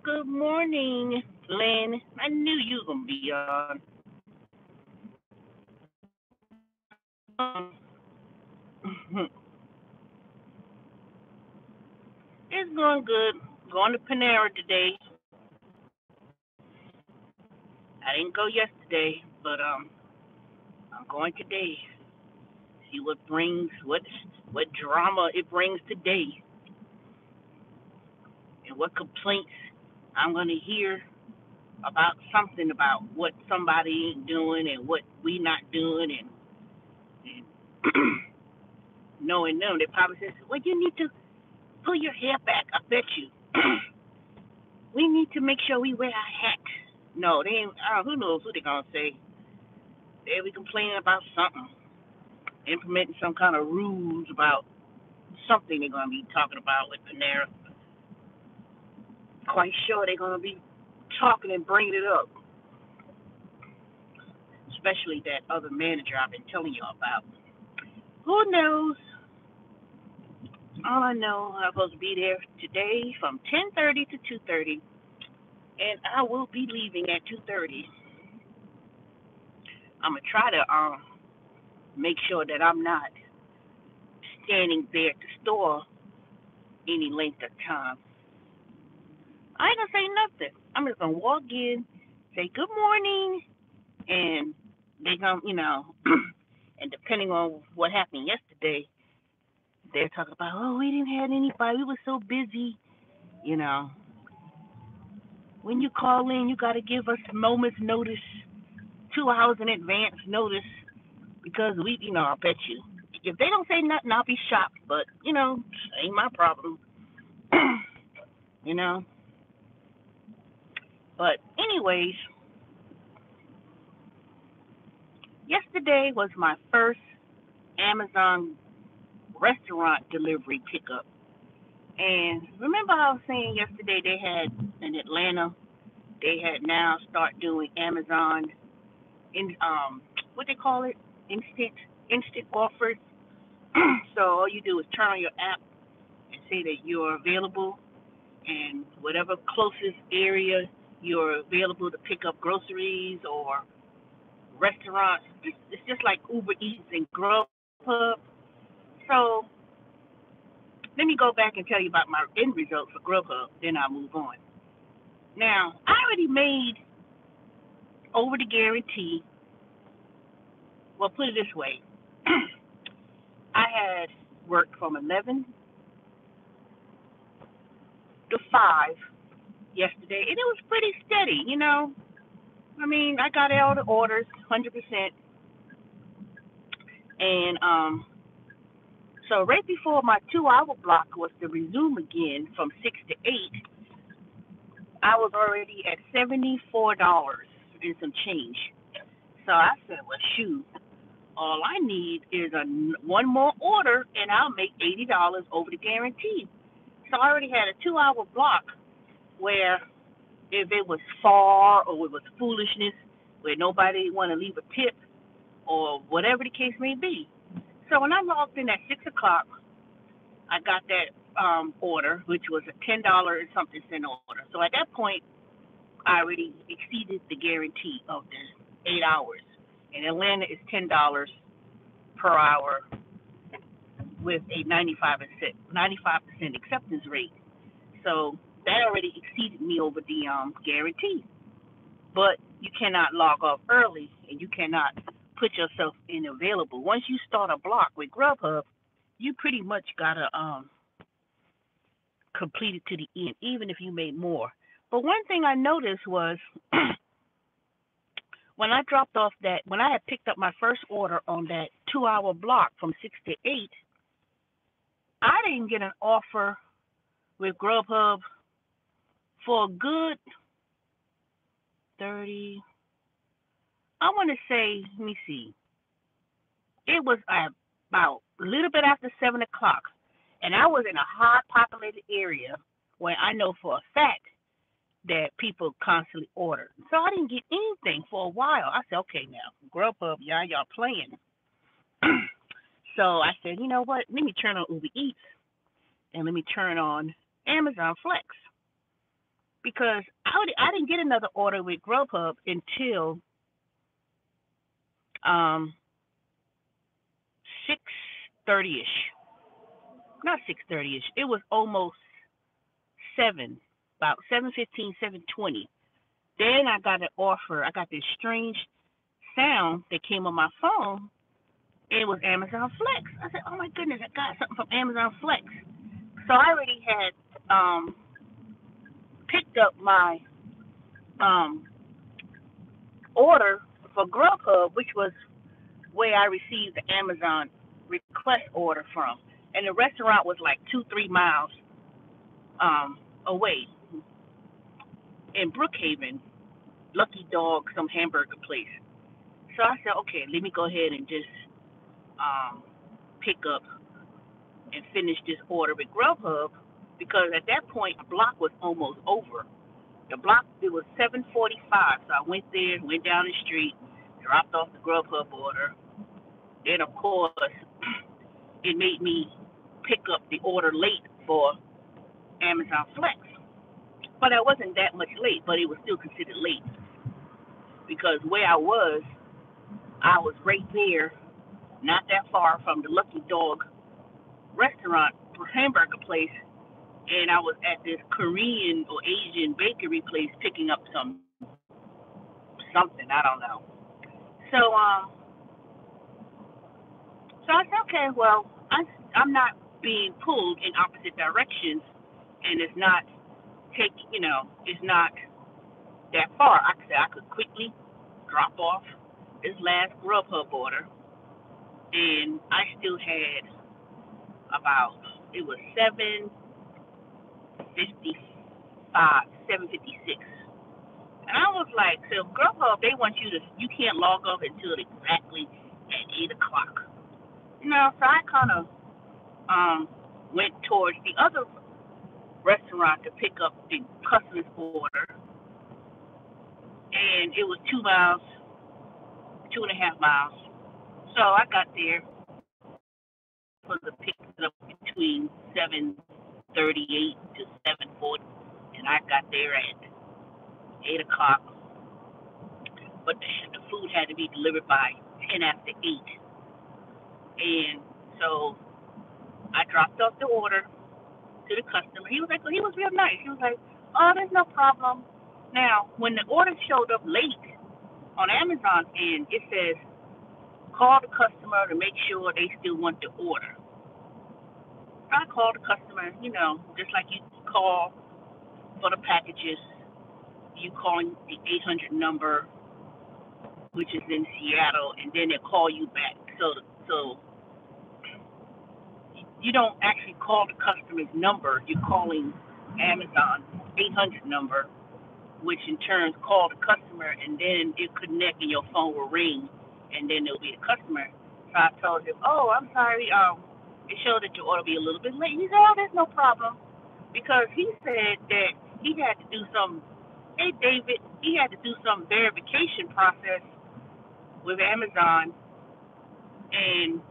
Good morning, Lynn. I knew you were gonna be on. It's going good. Going to Panera today. I didn't go yesterday, but I'm going today. See what drama it brings today, and what complaints I'm gonna hear about something about what somebody ain't doing and what we not doing, and knowing them, they probably says, "Well, you need to pull your hair back." I bet you. We need to make sure we wear our hat. No, they ain't. Who knows what they gonna say? They be complaining about something, implementing some kind of rules about something they're gonna be talking about with Panera. Quite sure they're gonna be talking and bringing it up, especially that other manager I've been telling you about. Who knows? All I know, I'm supposed to be there today from 10:30 to 2:30, and I will be leaving at 2:30. I'm gonna try to make sure that I'm not standing there at the store any length of time. I ain't gonna say nothing. I'm just gonna walk in, say good morning, and they gonna, and depending on what happened yesterday, they're talking about, oh, we didn't have anybody, we were so busy, you know. When you call in, you gotta give us moments notice, 2 hours in advance notice, because I bet you, if they don't say nothing, I'll be shocked, but, ain't my problem, you know. But anyways, yesterday was my first Amazon restaurant delivery pickup. And remember I was saying yesterday they had in Atlanta, they had now start doing Amazon in what they call it? Instant offers. So all you do is turn on your app and say that you're available, and whatever closest area you're available to pick up groceries or restaurants. It's just like Uber Eats and Grubhub. So let me go back and tell you about my end result for Grubhub, then I'll move on. Now, I already made over the guarantee. Well, put it this way. I had worked from 11 to 5 yesterday, and it was pretty steady. I mean, I got all the orders 100%. And so right before my 2 hour block was to resume again from 6 to 8, I was already at $74 and some change. So I said, well, shoot, all I need is one more order, and I'll make $80 over the guarantee. So I already had a 2 hour block where if it was far or it was foolishness, where nobody want to leave a tip or whatever the case may be. So when I logged in at 6 o'clock, I got that order, which was a $10 and something cent order. So at that point, I already exceeded the guarantee of the 8 hours. In Atlanta, it's $10 per hour with a 95% acceptance rate. So that already exceeded me over the guarantee. But you cannot log off early, and you cannot put yourself in available. Once you start a block with Grubhub, you pretty much gotta complete it to the end, even if you made more. But one thing I noticed was when I had picked up my first order on that 2 hour block from 6 to 8, I didn't get an offer with Grubhub for a good 30, I want to say, let me see. It was little bit after 7 o'clock, and I was in a high populated area where I know for a fact that people constantly order. So I didn't get anything for a while. I said, okay, now, Grubhub, y'all playing. So I said, you know what? Let me turn on Uber Eats and let me turn on Amazon Flex because I didn't get another order with Grubhub until 6:30ish. Not 6:30ish. It was almost 7, about 7:15, 7:20. Then I got an offer. I got this strange sound that came on my phone. It was Amazon Flex. I said, oh my goodness, I got something from Amazon Flex. So I already had picked up my order for Grubhub, which was where I received the Amazon request order from. And the restaurant was like 2-3 miles away in Brookhaven, Lucky Dog, some hamburger place. So I said, okay, let me go ahead and just pick up and finish this order with Grubhub because at that point the block was almost over. The block, it was 7:45, so I went there, went down the street, dropped off the Grubhub order. Then of course it made me pick up the order late for Amazon Flex. But I wasn't that much late, but it was still considered late because where I was right there, not that far from the Lucky Dog restaurant or hamburger place, and I was at this Korean or Asian bakery place picking up something, I don't know. So I said, okay, well, I'm not being pulled in opposite directions, and it's not it's not that far. I said I could quickly drop off this last Grubhub order, and I still had about, it was 7:56, and I was like, so Grubhub, they want you can't log off until exactly at 8 o'clock. So I kind of went towards the other restaurant to pick up the customer's order, and it was 2 miles, 2.5 miles. So I got there for the pick up between 7:38 to 7:40, and I got there at 8 o'clock. But the food had to be delivered by 10 after 8, and so I dropped off the order to the customer. He was real nice. He was like, oh, there's no problem. Now, when the order showed up late on Amazon, and it says, call the customer to make sure they still want the order. I called the customer, just like you call for the packages, you calling the 800 number, which is in Seattle, and then they call you back. So you don't actually call the customer's number. You're calling Amazon 800 number, which in turn call the customer, and then it connect and your phone will ring, and then it'll be the customer. So I told him, oh, I'm sorry, it showed that your order will be a little bit late. He said, oh, there's no problem, because he said that he had to do he had to do some verification process with Amazon, and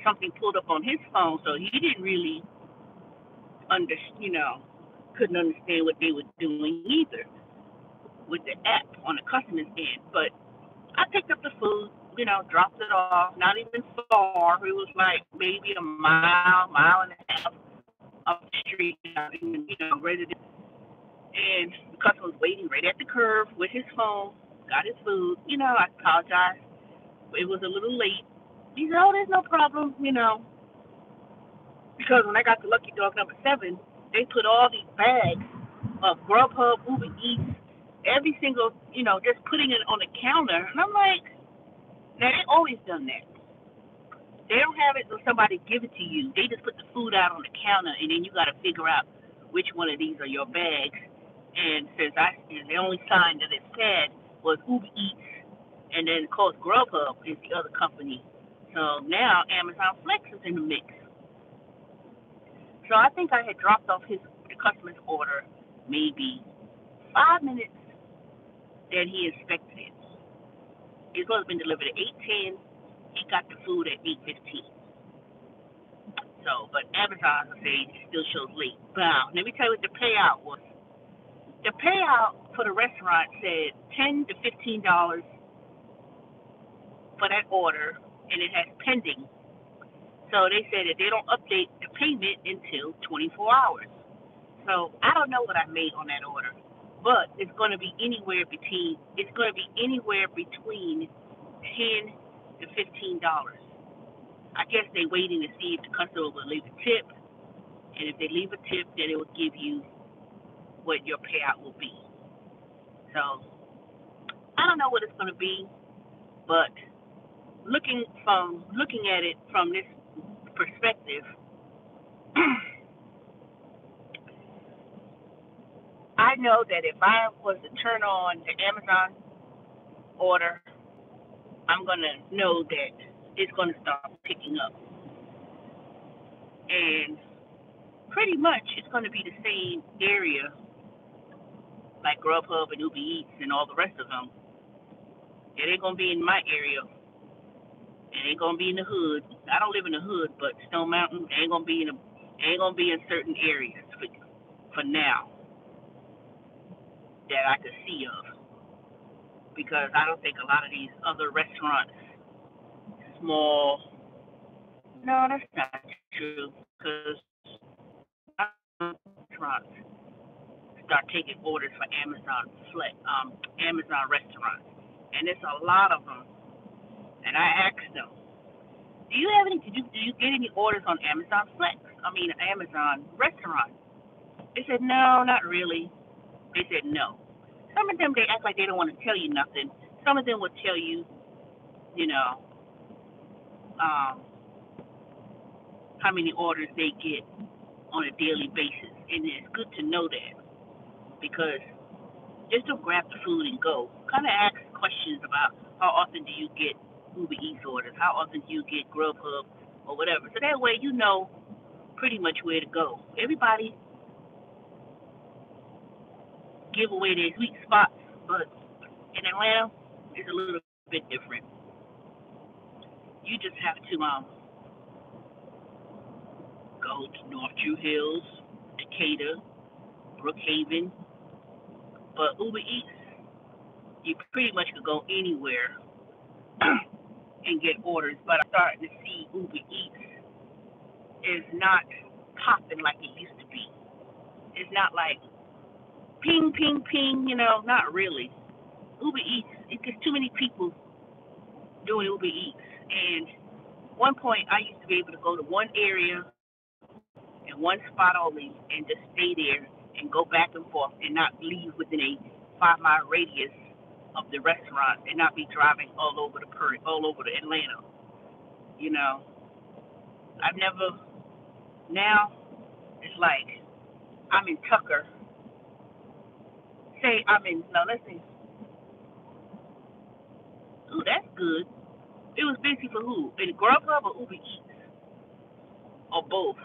something pulled up on his phone, so he didn't really couldn't understand what they were doing either with the app on the customer's end. But I picked up the food, dropped it off, not even far. It was like maybe a mile and a half up the street, ready to, and the customer was waiting right at the curb with his phone, got his food. I apologized. It was a little late. He said, oh, there's no problem, because when I got to Lucky Dog number 7, they put all these bags of Grubhub, Uber Eats, every single, just putting it on the counter. And I'm like, now they always done that. They don't have it so somebody give it to you. They just put the food out on the counter, and then you got to figure out which one of these are your bags. And the only sign that it said was Uber Eats, and then of course Grubhub is the other company. So now Amazon Flex is in the mix. So I think I had dropped off the customer's order maybe 5 minutes that he expected it. It's supposed to have been delivered at 8:10. He got the food at 8:15. So, but Amazon, I say, still shows late. Now, let me tell you what the payout was. The payout for the restaurant said $10 to $15 for that order, and it has pending. So they said that they don't update the payment until 24 hours. So I don't know what I made on that order, but it's going to be anywhere between $10 to $15. I guess they're waiting to see if the customer will leave a tip, and if they leave a tip, then it will give you what your payout will be. So I don't know what it's going to be, but looking at it from this perspective, I know that if I was to turn on the Amazon order, I'm going to know that it's going to start picking up. And pretty much it's going to be the same area like Grubhub and Uber Eats and all the rest of them. It ain't going to be in my area. It ain't going to be in the hood. I don't live in the hood, but Stone Mountain ain't going to be in certain areas for now that I could see of. Because I don't think a lot of these other restaurants, small, no, that's not true. Because restaurants start taking orders for Amazon restaurants, and there's a lot of them. And I asked them, do you get any orders on Amazon Amazon restaurant? They said, no, not really. They said no. Some of them, they act like they don't want to tell you nothing. Some of them will tell you, how many orders they get on a daily basis. And it's good to know that, because just don't grab the food and go. Kind of ask questions about how often do you get Uber Eats orders, how often do you get Grubhub or whatever. So that way you know pretty much where to go. Everybody give away their sweet spots, but in Atlanta, it's a little bit different. You just have to go to North Drew Hills, Decatur, Brookhaven. But Uber Eats, you pretty much could go anywhere and get orders. But I'm starting to see Uber Eats is not popping like it used to be. It's not like ping, ping, ping, not really. Uber Eats, it's just too many people doing Uber Eats. And at one point, I used to be able to go to one area and one spot only and just stay there and go back and forth and not leave within a 5-mile radius of the restaurant and not be driving all over the Atlanta. I've never. Now it's like I'm in Tucker. Say I'm in. No, let's see. Ooh, that's good. It was busy for who? In Grubhub or Uber Eats? Or both?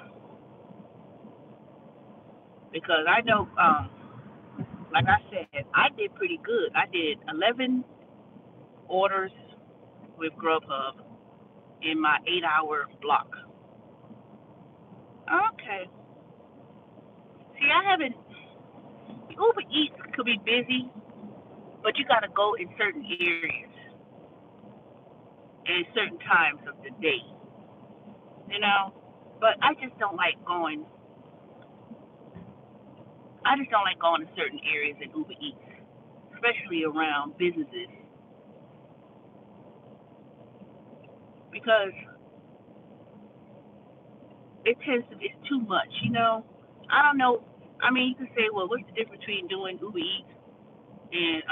Because I know, like I said, I did pretty good. I did 11 orders with Grubhub in my 8-hour block. Okay. See, I haven't. Uber Eats could be busy, but you got to go in certain areas and certain times of the day. But I just don't like going. I just don't like going to certain areas in Uber Eats, especially around businesses, because it's too much. I don't know. I mean, you can say, well, what's the difference between doing Uber Eats and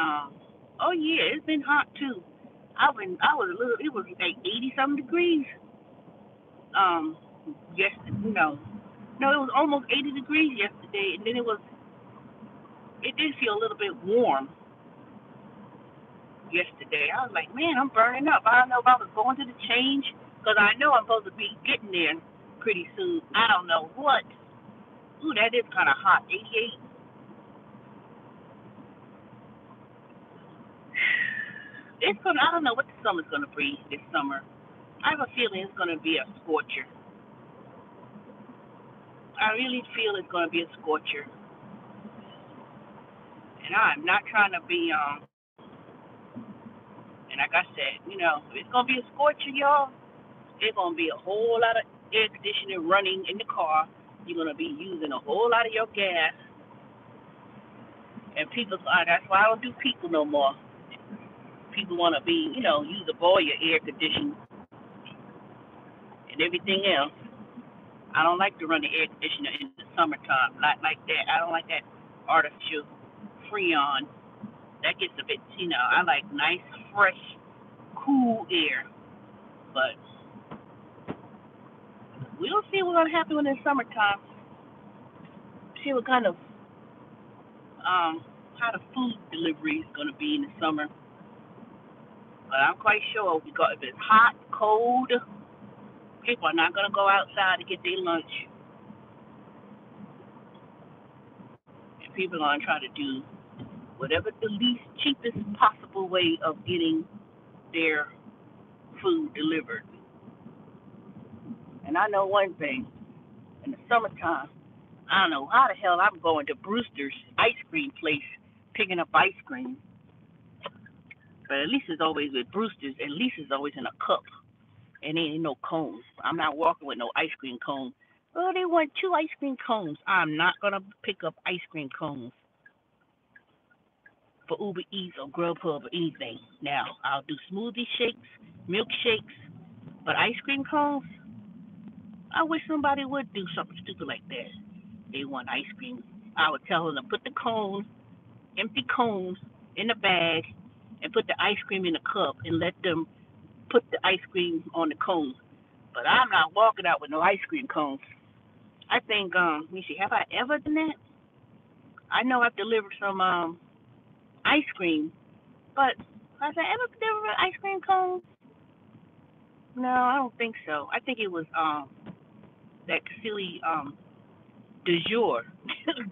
oh yeah, it's been hot too. It was like 80-something degrees. Yesterday, no, it was almost 80 degrees yesterday, and then it did feel a little bit warm yesterday. I was like, man, I'm burning up. I don't know if I was going to the change Because I know I'm supposed to be getting there pretty soon. I don't know what. Ooh, that is kind of hot. 88. It's gonna. I don't know what the summer's gonna be this summer. I have a feeling it's gonna be a scorcher. I really feel it's gonna be a scorcher. And I'm not trying to be And like I said, it's gonna be a scorcher, y'all. It's gonna be a whole lot of air conditioning running in the car. You're gonna be using a whole lot of your gas. And people, that's why I don't do people no more. People wanna be, use up all your air conditioning and everything else. I don't like to run the air conditioner in the summertime. Not like that. I don't like that artificial freon. That gets a bit, I like nice, fresh, cool air. But we'll see what's gonna happen in the summertime. See what kind of how the food delivery is gonna be in the summer. But I'm quite sure because if it's hot, cold, people are not gonna go outside to get their lunch. And people are gonna try to do whatever the least cheapest possible way of getting their food delivered. And I know one thing, in the summertime, I don't know how the hell I'm going to Brewster's ice cream place picking up ice cream. But at least it's always with Brewster's, at least it's always in a cup. And there ain't no cones. I'm not walking with no ice cream cones. Oh, they want 2 ice cream cones. I'm not going to pick up ice cream cones for Uber Eats or Grubhub or anything. Now, I'll do smoothie shakes, milkshakes, but ice cream cones? I wish somebody would do something stupid like that. They want ice cream. I would tell them to put the cones, empty cones, in the bag and put the ice cream in a cup and let them put the ice cream on the cones. But I'm not walking out with no ice cream cones. I think, let me see, have I ever done that? I know I've delivered some ice cream, but has I ever delivered ice cream cones? No, I don't think so. I think it was that silly DeJour.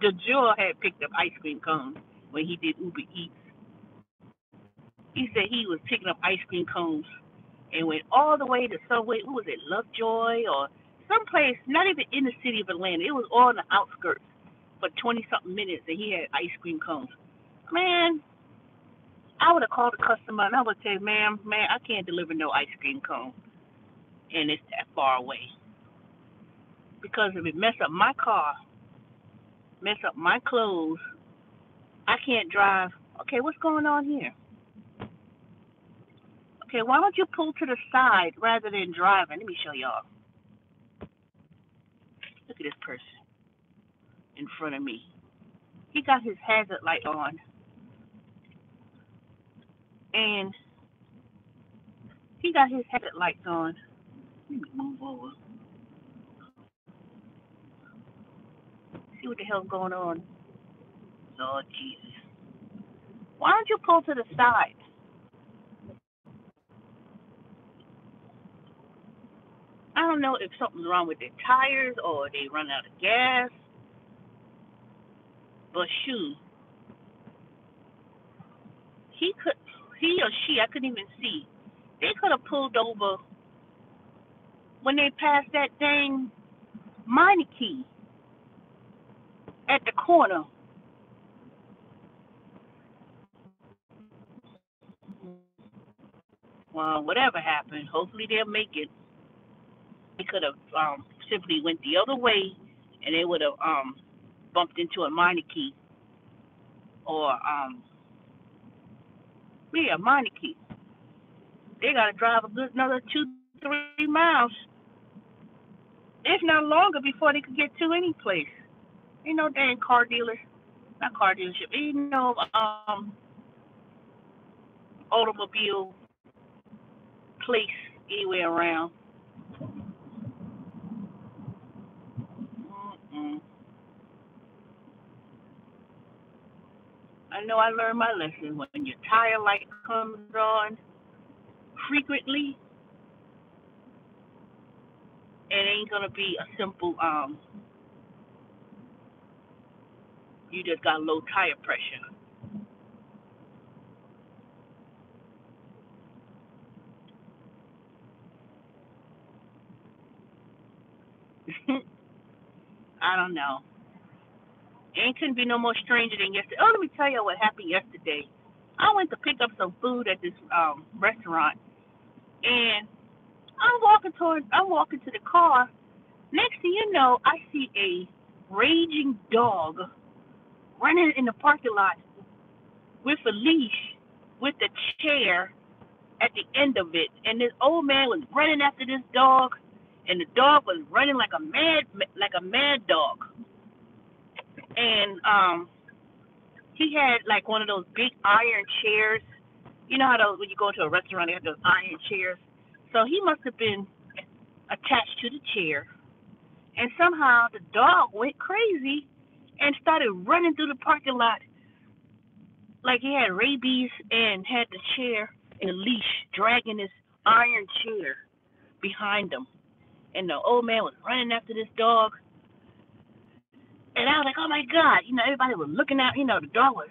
DeJour had picked up ice cream cones when he did Uber Eats. He said he was picking up ice cream cones and went all the way to somewhere. What was it, Lovejoy or someplace, not even in the city of Atlanta. It was all on the outskirts for 20-something minutes, and he had ice cream cones. Man, I would have called the customer, and I would say, man, I can't deliver no ice cream cone, and it's that far away. Because if it mess up my car, mess up my clothes, I can't drive. Okay, what's going on here? Okay, why don't you pull to the side rather than driving? Let me show y'all. Look at this person in front of me. He got his hazard light on, and he got his hazard lights on. Let me move over. See what the hell's going on. Lord Jesus. Why don't you pull to the side? I don't know if something's wrong with their tires or they run out of gas. But shoot, he or she, I couldn't even see. They could have pulled over when they passed that dang Meineke at the corner. Well, whatever happened, hopefully they'll make it. They could have simply went the other way, and they would have bumped into a Meineke or Meineke. They got to drive a good another 2-3 miles, if not longer, before they could get to any place. Ain't no dang car dealer, not car dealership. Ain't no automobile place anywhere around. Mm-mm. I know I learned my lesson. When your tire light comes on frequently, It ain't gonna be a simple you just got low tire pressure. I don't know. It couldn't be no more stranger than yesterday. Oh, let me tell you what happened yesterday. I went to pick up some food at this restaurant, and I'm walking to the car. Next thing you know, I see a raging dog running in the parking lot with a leash, with a chair at the end of it, and this old man was running after this dog, and the dog was running like a mad dog, and he had like one of those big iron chairs. You know how those when you go to a restaurant they have those iron chairs. So he must have been attached to the chair, and somehow the dog went crazy and started running through the parking lot like he had rabies and had the chair in a leash, dragging this iron chair behind him. And the old man was running after this dog. And I was like, oh my God, everybody was looking out, the dog was,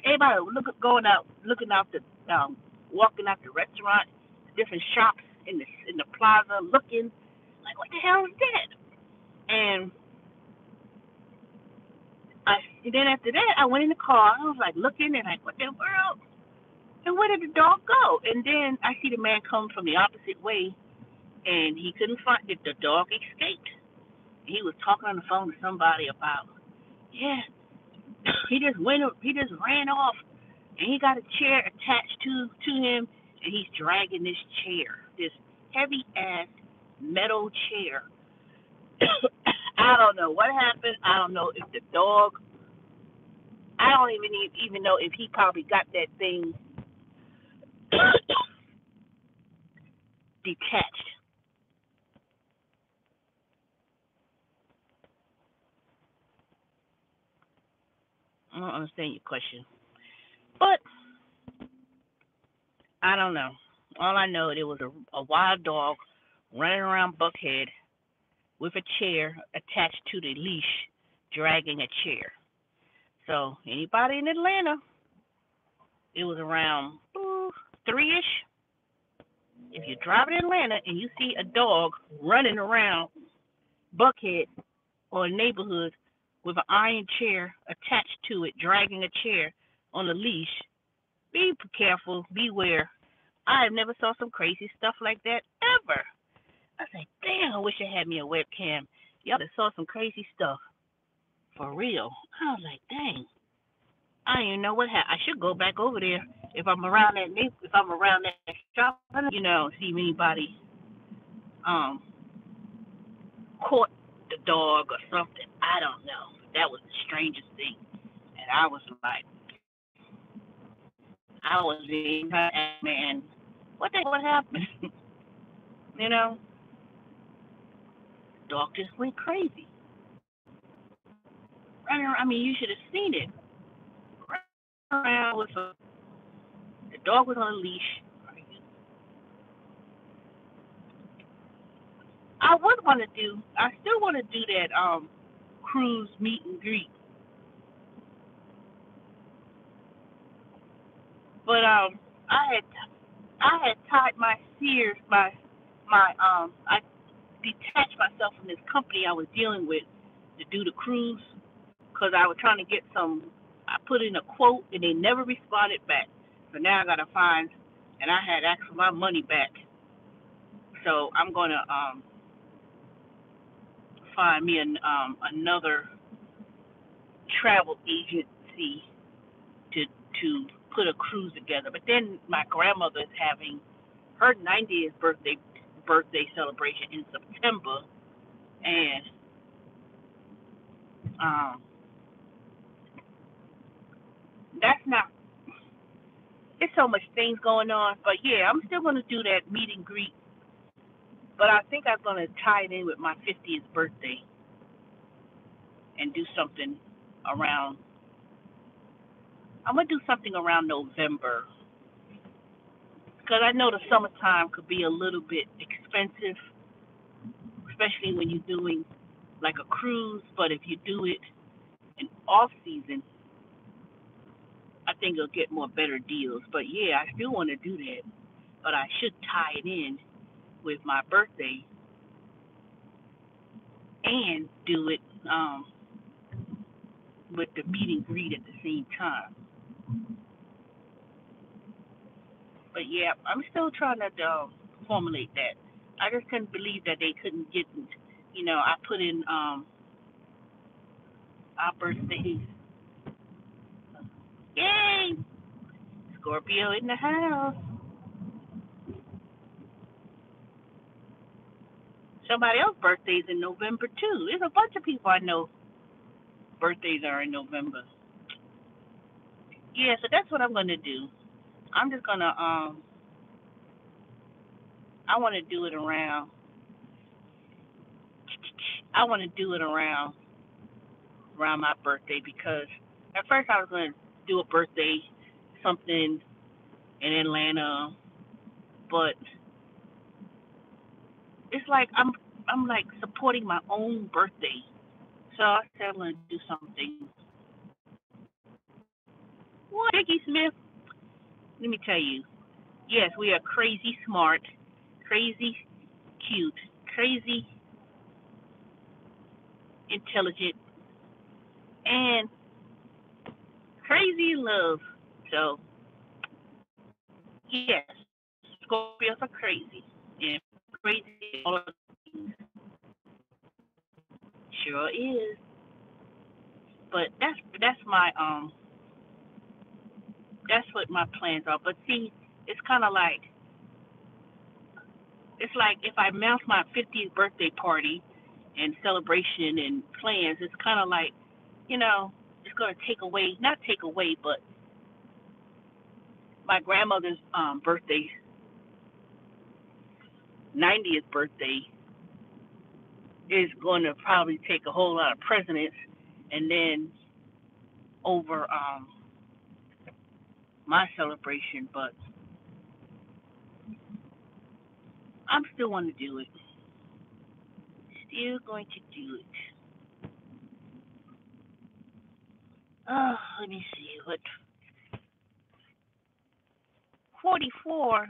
everybody was going out, looking out the, walking out the restaurant, different shops in the plaza, looking, like, what the hell is that? And then after that, I went in the car, I was like looking and like, what the world? And where did the dog go? And then I see the man come from the opposite way, and he couldn't find it. The dog escaped. He was talking on the phone to somebody about, yeah, he just ran off, and he got a chair attached to him, and he's dragging this chair, this heavy ass metal chair. I don't know what happened. I don't know if the dog. I don't even know if he probably got that thing detached. I don't understand your question, but I don't know. All I know, it was a wild dog running around Buckhead with a chair attached to the leash, dragging a chair. So anybody in Atlanta, it was around 3-ish. If you're driving in Atlanta and you see a dog running around Buckhead or a neighborhood with an iron chair attached to it, dragging a chair on a leash, be careful, beware. I have never saw some crazy stuff like that ever. I said, damn, I wish I had me a webcam. Y'all have saw some crazy stuff. For real. I was like, dang. I don't even know what happened. I should go back over there if I'm around that shop, see if anybody caught the dog or something. I don't know. That was the strangest thing. And I was like, man, what happened? you know, dog just went crazy. I mean, you should have seen it. Around with the dog was on a leash. I still want to do that cruise meet and greet. But I had tied my sears, I detached myself from this company I was dealing with to do the cruise because I was trying to get some. I put in a quote and they never responded back. So now I gotta find, and I had asked for my money back. So I'm gonna find me another travel agency to put a cruise together. But then my grandmother is having her 90th birthday celebration in September, and um, that's not. It's so much things going on, but yeah, I'm still gonna do that meet and greet. But I think I'm gonna tie it in with my 50th birthday and do something around. I'm gonna do something around November because I know the summertime could be a little bit expensive. especially when you're doing like a cruise. But if you do it in off season, I think you'll get more better deals. But yeah, I still want to do that, but I should tie it in with my birthday and do it with the meet and greet at the same time. But yeah, I'm still trying to formulate that. I just couldn't believe that they couldn't get, I put in our birthdays. Yay! Scorpio in the house. Somebody else's birthday's in November too. There's a bunch of people I know birthdays are in November. Yeah, so that's what I'm gonna do. I'm just gonna I wanna do it around I wanna do it around my birthday because at first I was gonna do a birthday something in Atlanta, but it's like I'm like supporting my own birthday. So I said I'm gonna do something. What, Ricky Smith? Let me tell you. Yes, we are crazy smart, crazy cute, crazy intelligent, and crazy in love. So yes, Scorpios are crazy and crazy all of them. Sure is. But that's my that's what my plans are. But see, it's kind of like it's like if I announce my 50th birthday party and celebration and plans, it's kind of like, it's going to take away, not take away, but my grandmother's birthday, 90th birthday, is going to probably take a whole lot of precedence, and then over my celebration. But I'm still going to do it. Still going to do it. Oh, let me see what 44.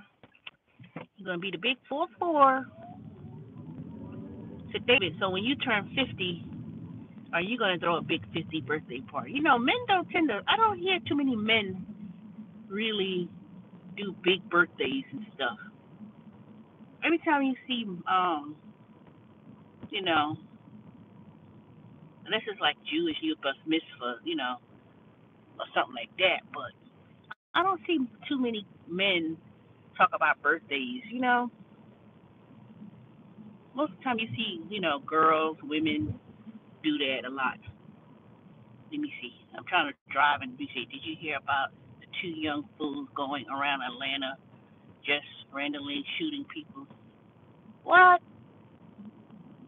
You're going to be the big 44 today. So when you turn 50, are you going to throw a big 50 birthday party? Men don't tend to, I don't hear too many men really do big birthdays and stuff. Every time you see, you know, unless it's like Jewish, you bust mitzvah, or something like that. But I don't see too many men talk about birthdays. Most of the time you see, girls, women do that a lot. Let me see. I'm trying to drive and let me see. Did you hear about the two young fools going around Atlanta just randomly shooting people? What?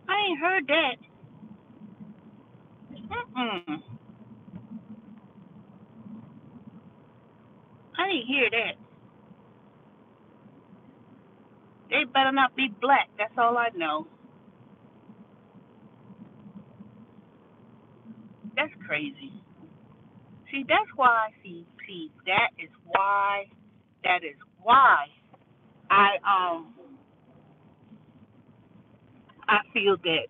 I ain't heard that. Mm-mm. I didn't hear that. They better not be black. That's all I know. That's crazy. See, that's why. See, That is why I I feel that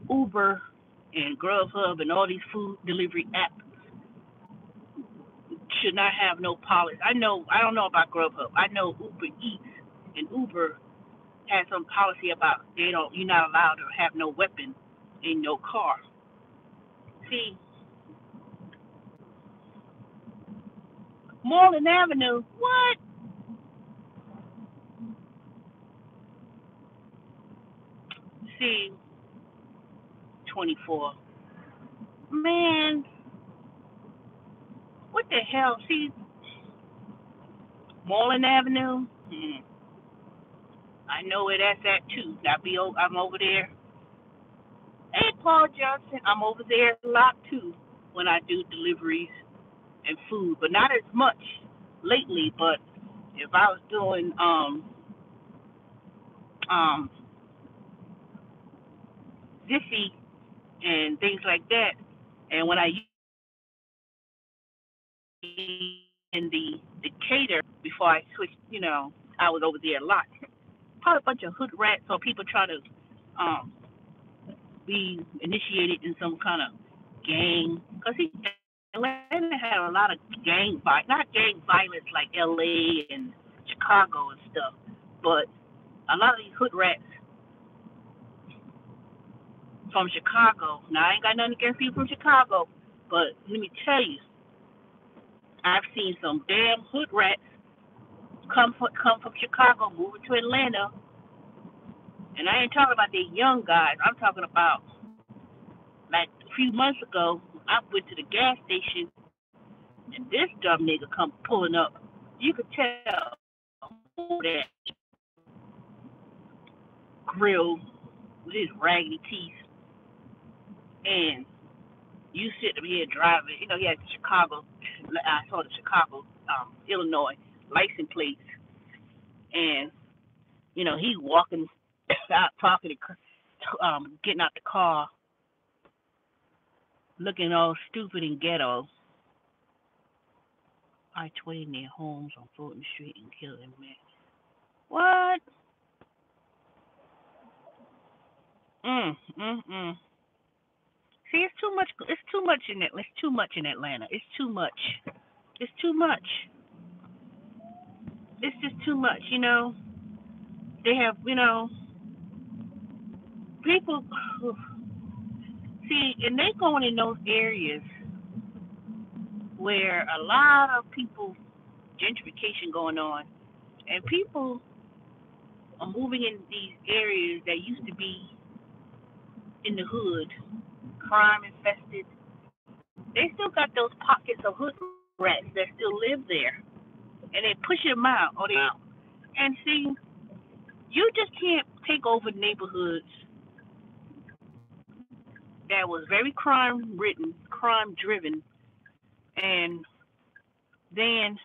Uber and Grubhub and all these food delivery apps should not have no policy. I don't know about Grubhub. I know Uber Eats and Uber has some policy about you're not allowed to have no weapon in your car. See, Moreland Avenue, what? See, 24. Man, what the hell? See, Moreland Avenue. I know where that's at too. I'm over there. Hey, Paul Johnson, I'm over there a lot too when I do deliveries and food, but not as much lately. But if I was doing um Jiffy and things like that. And when I in the Decatur before I switched, I was over there a lot. Probably a bunch of hood rats or people try to um, be initiated in some kind of gang. Because Atlanta had a lot of not gang violence like L.A. and Chicago and stuff, but a lot of these hood rats from Chicago. Now, I ain't got nothing against people from Chicago, but let me tell you, I've seen some damn hood rats come from Chicago, moving to Atlanta, and I ain't talking about the young guys. I'm talking about like a few months ago, I went to the gas station, and this dumb nigga come pulling up. You could tell that grill with his raggedy teeth, and you sitting here driving. He had Chicago. I saw the Chicago, Illinois license plates, and he walking out, talking, getting out the car, looking all stupid and ghetto. I-20 near homes on Fulton Street and killing man. What? See, it's too much. It's too much in it. It's too much in Atlanta. It's too much. It's too much. It's just too much. They have, people. See, and they going in those areas where a lot of people gentrification going on, and people are moving in these areas that used to be in the hood, crime infested. They still got those pockets of hood rats that still live there, and they push them out or they out. And see, you just can't take over neighborhoods that was very crime ridden, crime driven, and then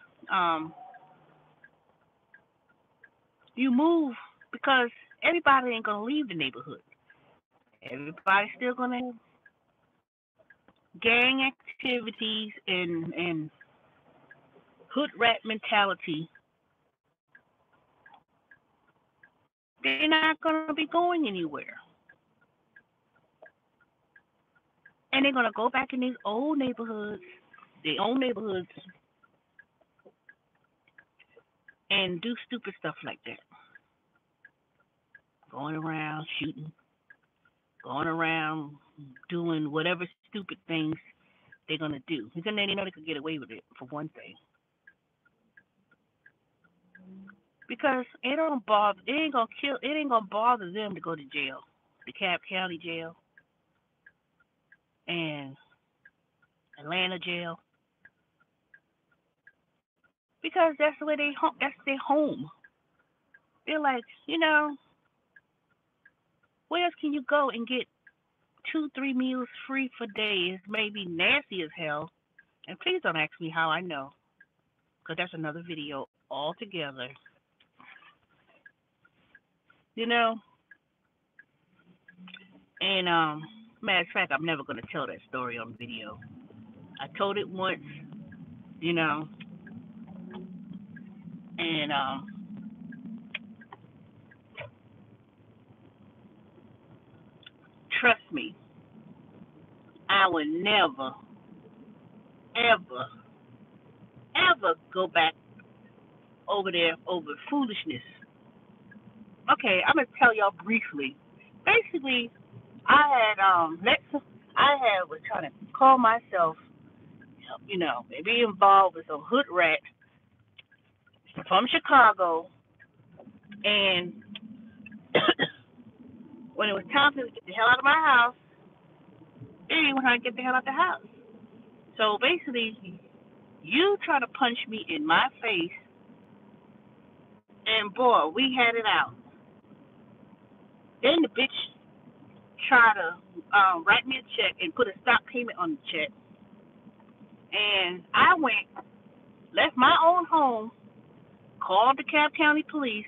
you move because everybody ain't gonna leave the neighborhood. Everybody's still gonna have gang activities and hood rat mentality. They're not gonna be going anywhere. And they're gonna go back in these old neighborhoods, their own neighborhoods, and do stupid stuff like that. Going around shooting, going around doing whatever stupid things they're gonna do. Because then they know they could get away with it for one thing. Because it don't bother it ain't gonna bother them to go to jail. The Cobb County jail and Atlanta jail. Because that's the way that's their home. They're like, where else can you go and get 2-3 meals free for days? Maybe nasty as hell. And please don't ask me how I know, because that's another video altogether. And matter of fact, I'm never gonna tell that story on video. I told it once, and trust me, I would never, ever, ever go back over there over foolishness. Okay, I'm gonna tell y'all briefly. Basically, I was trying to call myself, and be involved with some hood rat from Chicago, and when it was time to get the hell out of my house, they didn't want to get the hell out of the house. So basically, you try to punch me in my face, and boy, we had it out. Then the bitch tried to write me a check and put a stop payment on the check. And I left my own home, called the Cobb County police.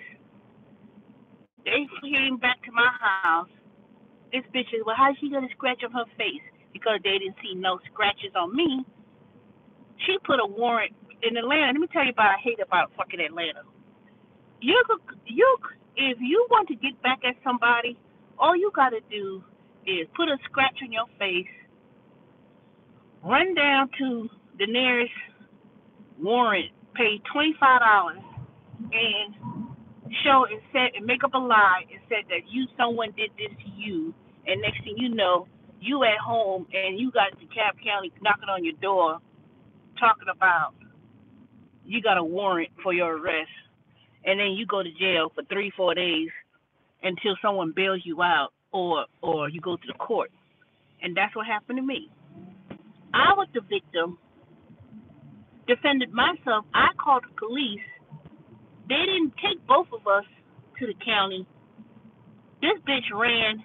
They came back to my house, This bitch is, well, how's she gonna scratch on her face? Because they didn't see no scratches on me. She put a warrant in Atlanta. Let me tell you about I hate about fucking Atlanta. If you want to get back at somebody, all you gotta do is put a scratch on your face, run down to the nearest warrant, pay $25, and show and said and make up a lie and said that someone did this to you, and next thing you know, you at home and you got DeKalb County knocking on your door talking about you got a warrant for your arrest, and then you go to jail for 3-4 days until someone bails you out or you go to the court. And that's what happened to me. I was the victim, defended myself. I called the police. They didn't take both of us to the county. This bitch ran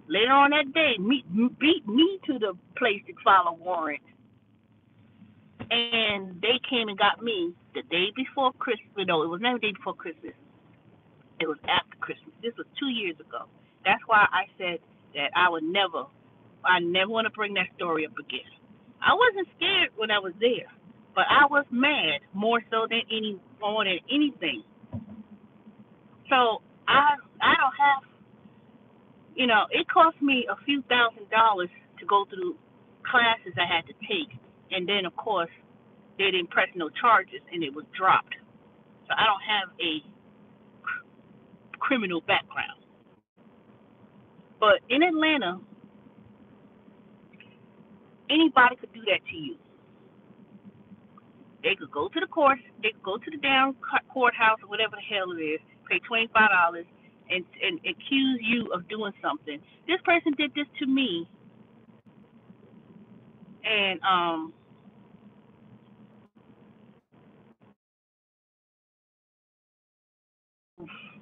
later on that day, beat me to the place to file a warrant. And they came and got me the day before Christmas. No, it was never the day before Christmas. It was after Christmas. This was 2 years ago. That's why I said that I never want to bring that story up again. I wasn't scared when I was there, but I was mad more so than anything. So I don't have, it cost me a few $1,000s to go through classes I had to take, and then of course they didn't press no charges and it was dropped. So I don't have a criminal background. But in Atlanta, anybody could do that to you. They could go to the court, they could go to the down courthouse or whatever the hell it is, pay $25 and accuse you of doing something. This person did this to me, and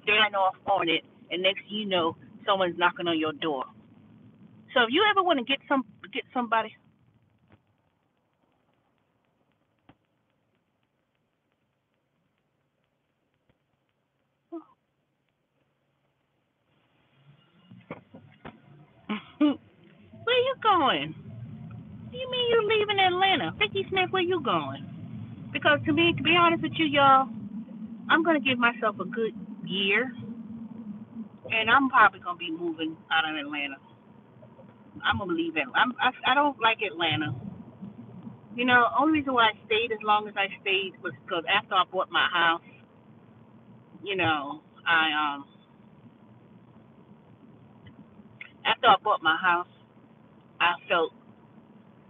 they ran off on it, and next thing you know, someone's knocking on your door. So if you ever want to get somebody, where you going? What do you mean you leaving Atlanta? Vicky Smith, where you going? Because to be honest with you, y'all, I'm gonna give myself a good year, and I'm probably gonna be moving out of Atlanta. I'm gonna leave it. I don't like Atlanta. Only reason why I stayed as long as I stayed was because after I bought my house, I after I bought my house, I felt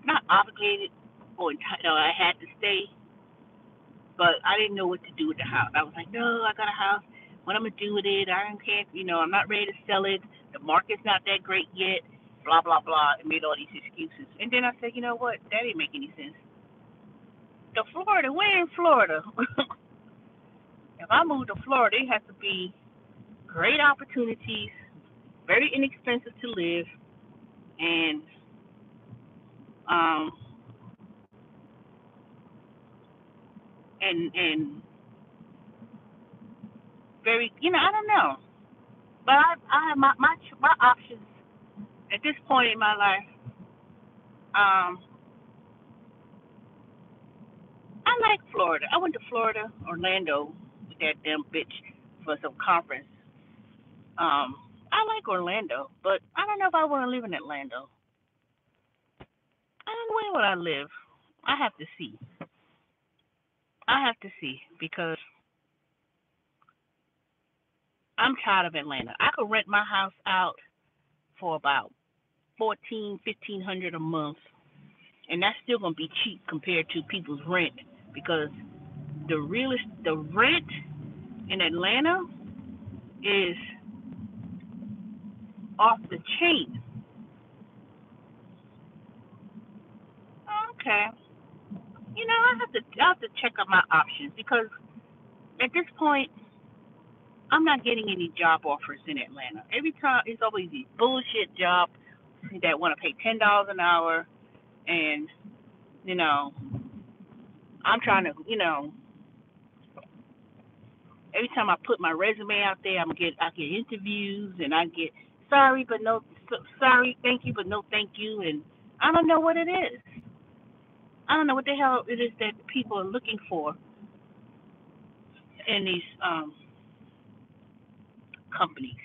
not obligated or entitled. I had to stay, but I didn't know what to do with the house. I was like, no, I got a house. What I'm gonna do with it? I don't care. I'm not ready to sell it. The market's not that great yet. Blah blah blah. And made all these excuses. And then I said, you know what? That didn't make any sense. We're in Florida. If I move to Florida, it has to be great opportunities, very inexpensive to live, and um and very, I don't know. But I have my options at this point in my life. Um, I like Florida. I went to Florida, Orlando, with that damn bitch for some conference. I like Orlando, but I don't know if I want to live in Orlando. I don't know where would I live. I have to see. I have to see because I'm tired of Atlanta. I could rent my house out for about 1,500 a month, and that's still gonna be cheap compared to people's rent because the rent in Atlanta is off the chain. Okay, I have to check out my options because at this point I'm not getting any job offers in Atlanta. Every time it's always these bullshit jobs that want to pay $10 an hour, and you know I'm trying to every time I put my resume out there, I get interviews and I get sorry, but no, sorry, thank you, but no thank you. And I don't know what it is. I don't know what the hell it is that people are looking for in these companies.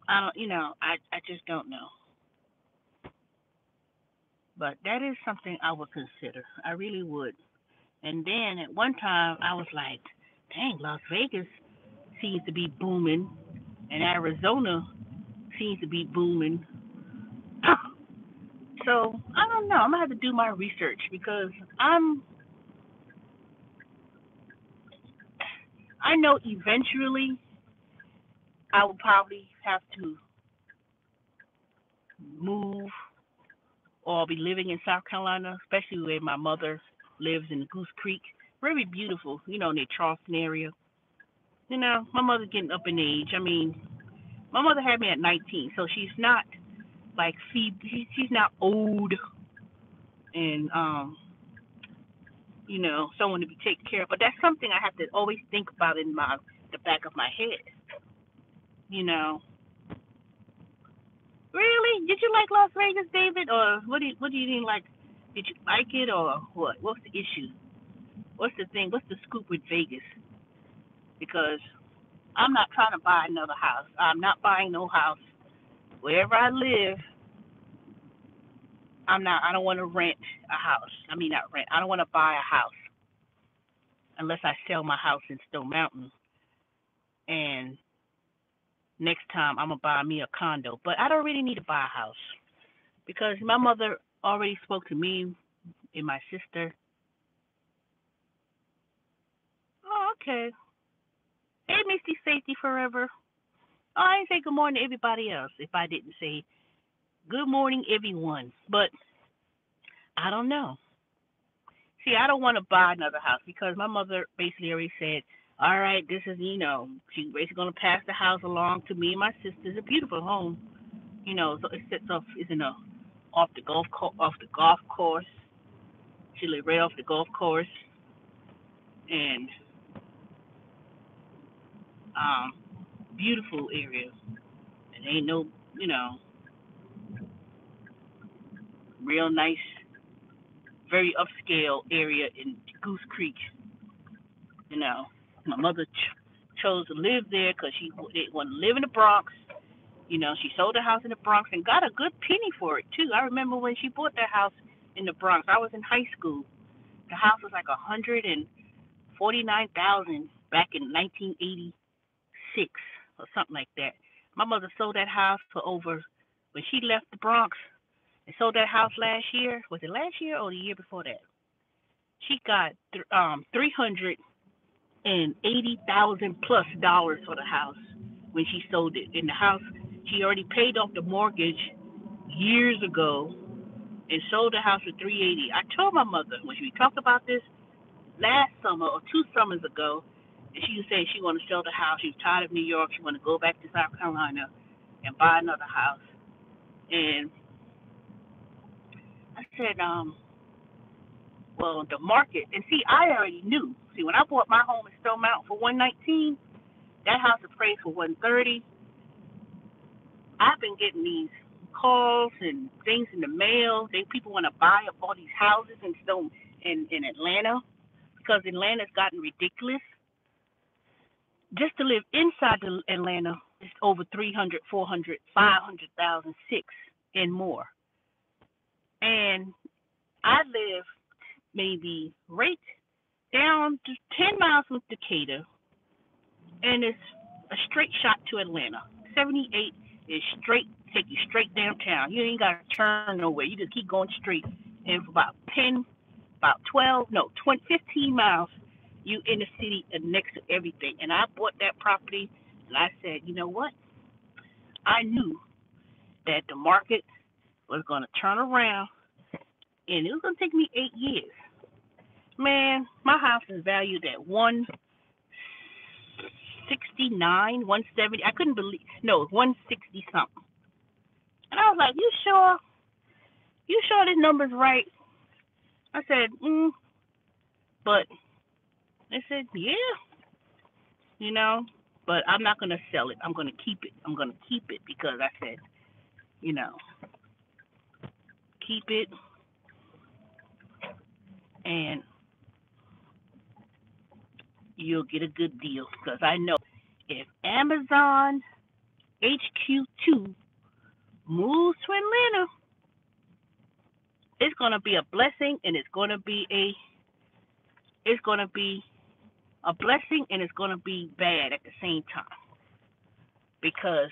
I don't. I just don't know. But that is something I would consider. I really would. And then at one time I was like, dang, Las Vegas seems to be booming, and Arizona seems to be booming. So I don't know. I'm gonna have to do my research because I know eventually I will probably have to move or be living in South Carolina, especially where my mother lives in Goose Creek. Very beautiful, in the Charleston area. My mother's getting up in age. I mean, my mother had me at 19, so she's not like she's not old and someone to be taken care of. But that's something I have to always think about in the back of my head. You know, really? Did you like Las Vegas, David, or what do you didn't like? Did you like it or what? What's the issue? What's the thing? What's the scoop with Vegas? Because I'm not trying to buy another house. I'm not buying no house. Wherever I live, I don't want to rent a house. I mean, not rent. I don't want to buy a house unless I sell my house in Stone Mountain. And next time I'm gonna buy me a condo. But I don't really need to buy a house because my mother already spoke to me and my sister. Oh, okay. Hey, Misty Safety Forever. Oh, I didn't say good morning to everybody else if I didn't say good morning, everyone. But I don't know. See, I don't want to buy another house because my mother basically already said, all right, this is, she's basically going to pass the house along to me and my sister. It's a beautiful home. So it sits off, is in a, off the golf course. She lives right off the golf course. And, um, beautiful area. And ain't no, you know, real nice, very upscale area in Goose Creek. You know, my mother chose to live there because she didn't want to live in the Bronx. She sold her house in the Bronx and got a good penny for it too. I remember when she bought that house in the Bronx. I was in high school. The house was like $149,000 back in 1986 or something like that. My mother sold that house for over when she left the Bronx and sold that house last year. Was it last year or the year before that? She got 380,000 plus dollars for the house when she sold it. In the house, she already paid off the mortgage years ago and sold the house for 380. I told my mother when we talked about this last summer or 2 summers ago, and she was saying she wanted to sell the house. She was tired of New York. She wanted to go back to South Carolina and buy another house. And I said, well, the market, and see, I already knew. See, when I bought my home in Stone Mountain for 119, that house appraised for 130. I've been getting these calls and things in the mail. People want to buy up all these houses in Atlanta because Atlanta's gotten ridiculous. Just to live inside the Atlanta is over 300, 400, 500,000, six and more. And I live maybe right down to 10 miles from Decatur, and it's a straight shot to Atlanta. 78 is straight, take you straight downtown. You ain't got to turn nowhere. You just keep going straight. And for about 12, no, 20, 15 miles, you in the city and next to everything. And I bought that property, and I said, you know what? I knew that the market was going to turn around, and it was going to take me 8 years. Man, my house is valued at 169, 170. I couldn't believe, no, 160 something. And I was like, you sure? You sure this number's right? I said, but they said, yeah, you know. But I'm not gonna sell it. I'm gonna keep it. I'm gonna keep it because I said, you know, keep it, and you'll get a good deal. Because I know if Amazon HQ2 moves to Atlanta, it's gonna be a blessing, and it's gonna be a blessing, and it's gonna be bad at the same time. Because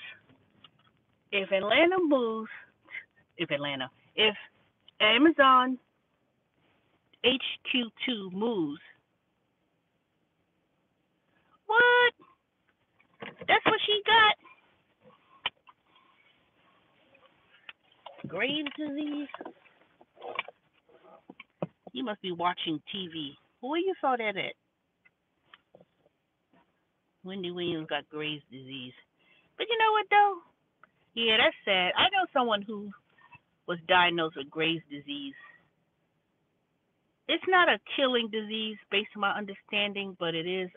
if Atlanta moves, if Amazon HQ2 moves, what? That's what she got. Graves' disease. You must be watching TV. Where you saw that at? Wendy Williams got Graves' disease. But you know what though? Yeah, that's sad. I know someone who was diagnosed with Graves' disease. It's not a killing disease based on my understanding, but it is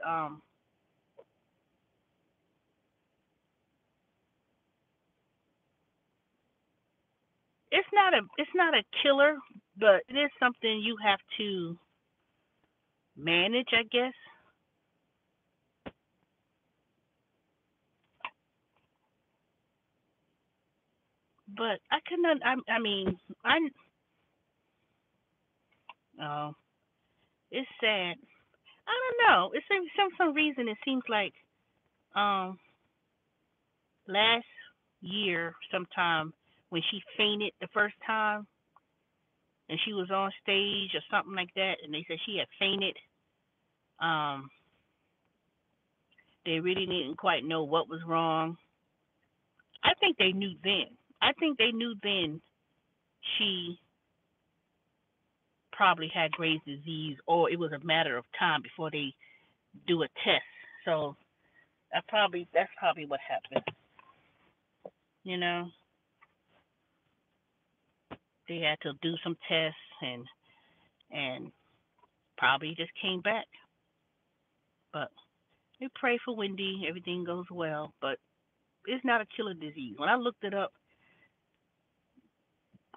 it's not a killer, but it is something you have to manage, I guess. But I cannot. I mean, I. Oh, it's sad. I don't know. It's some reason it seems like um last year sometime when she fainted the first time and she was on stage or something like that, and they said she had fainted. Um, they really didn't quite know what was wrong. I think they knew then. I think they knew then she probably had Graves' disease, or it was a matter of time before they do a test. So that's probably what happened. You know, they had to do some tests and probably just came back. But we pray for Wendy, everything goes well. But it's not a killer disease. When I looked it up,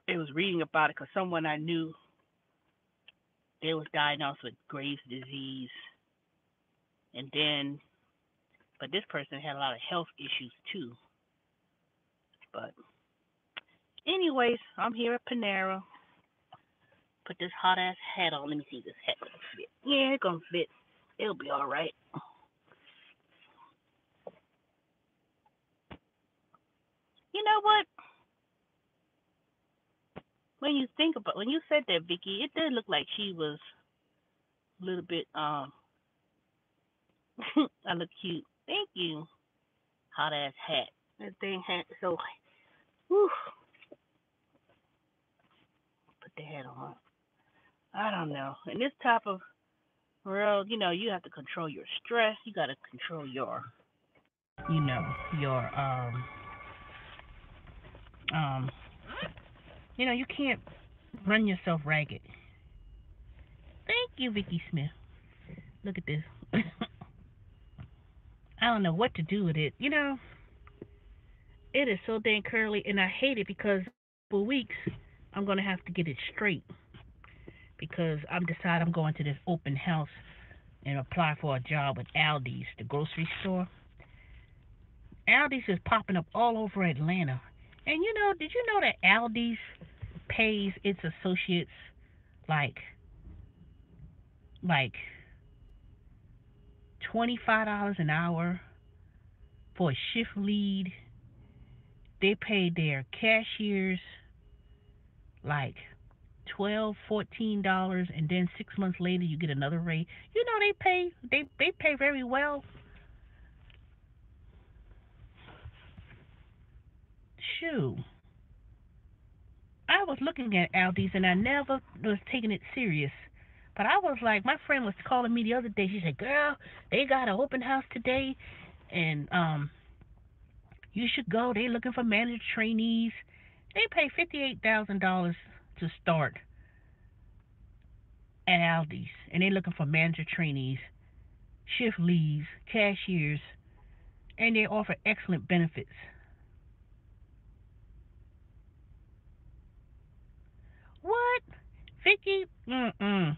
it was reading about it because someone I knew they was diagnosed with Graves' disease, and then but this person had a lot of health issues too. But anyways, I'm here at Panera. Put this hot ass hat on. Let me see if this hat gonna fit. Yeah, it's gonna fit. It'll be all right. You know what? When you said that, Vicky, it did look like she was a little bit I look cute. Thank you. Hot ass hat. That thing had so whew, put the hat on. I don't know. In this type of world, you have to control your stress. You gotta control you know, your um you can't run yourself ragged. Thank you, Vicky Smith. Look at this. I don't know what to do with it. It is so dang curly, and I hate it because for weeks I'm gonna have to get it straight because I'm going to this open house and apply for a job with Aldi's, the grocery store. Aldi's is popping up all over Atlanta. And did you know that Aldi's pays its associates like like $25 an hour for a shift lead? They pay their cashiers like 12, $14, and then 6 months later you get another raise. They pay very well. Shoo. I was looking at Aldi's and I never was taking it serious. But I was like, my friend was calling me the other day. She said, "Girl, they got an open house today, and you should go. They looking for manager trainees. They pay $58,000 to start at Aldi's, and they looking for manager trainees, shift leads, cashiers. and they offer excellent benefits. What? Vicky? Mm-mm.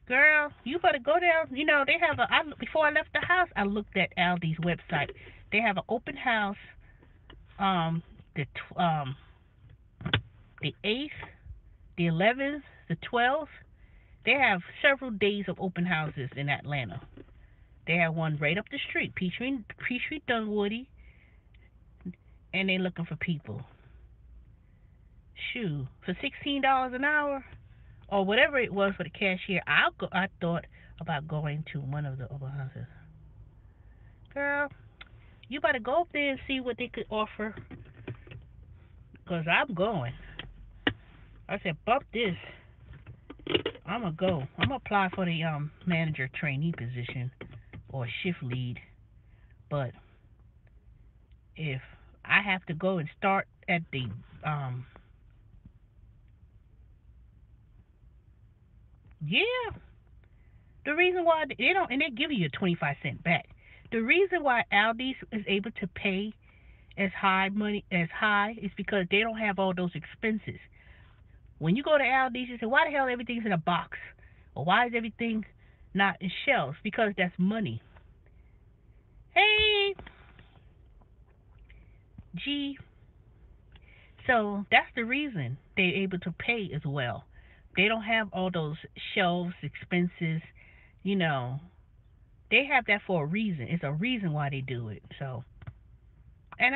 Girl, you better go down. You know, they have before I left the house, I looked at Aldi's website. They have an open house, um, the, the 8th, the 11th, the 12th. They have several days of open houses in Atlanta. They have one right up the street, Peachtree Dunwoody, and they're looking for people. Shoot, for $16 an hour or whatever it was for the cashier, I thought about going to one of the open houses. Girl, you better go up there and see what they could offer, cause I'm going. I said, bump this. I'm gonna go. I'm gonna apply for the manager trainee position or shift lead. But if I have to go and start at the yeah, the reason why they don't, and they give you a 25 cent back. The reason why Aldi's is able to pay as high is because they don't have all those expenses. When you go to Aldi's, you say, why the hell everything's in a box? Or why is everything not in shelves? Because that's money. Hey, G. So that's the reason they're able to pay as well. They don't have all those shelves expenses, you know. They have that for a reason. It's a reason why they do it. So, and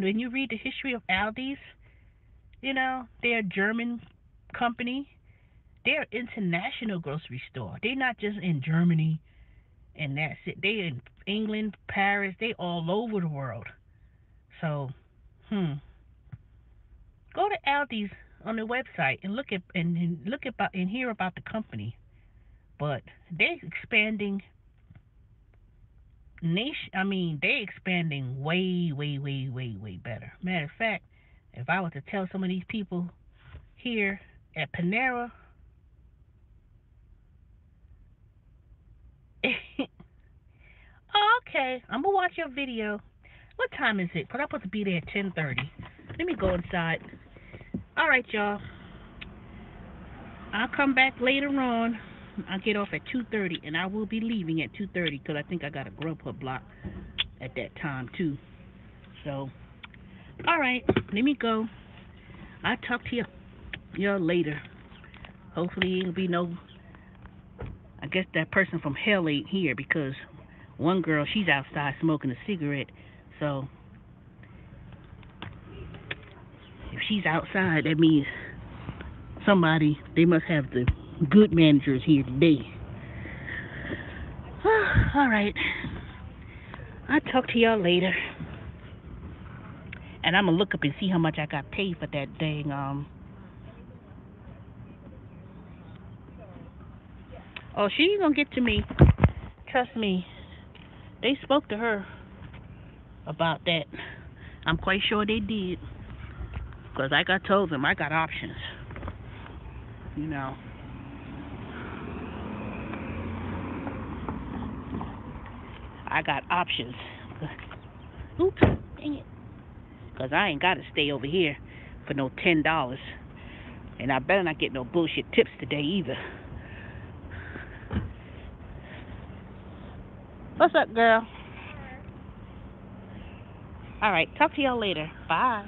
when you read the history of Aldi's, you know, they're a German company. They're an international grocery store. They're not just in Germany and that's it. They're in England, Paris. They all over the world. So, go to Aldi's on the website and look about and hear about the company. But they're expanding they expanding way, way, way, way, way better. Matter of fact, if I were to tell some of these people here at Panera, oh, okay, I'm gonna watch your video. What time is it? Cause I'm supposed to be there at 10:30. Let me go inside. All right, y'all. I'll come back later on. I'll get off at 2:30, and I will be leaving at 2:30 because I think I got a Grubhub block at that time too. So, all right, let me go. I'll talk to y'all later. Hopefully, it'll be no. I guess that person from hell ain't here because one girl, she's outside smoking a cigarette. So, if she's outside, that means they must have the good managers here today. All right. I'll talk to y'all later. And I'm going to look up and see how much I got paid for that dang, Oh, she ain't going to get to me. Trust me. They spoke to her about that. I'm quite sure they did. Because like I told them, I got options. You know. I got options. Oops, dang it. Because I ain't got to stay over here for no $10. And I better not get no bullshit tips today either. What's up, girl? All right, talk to y'all later. Bye.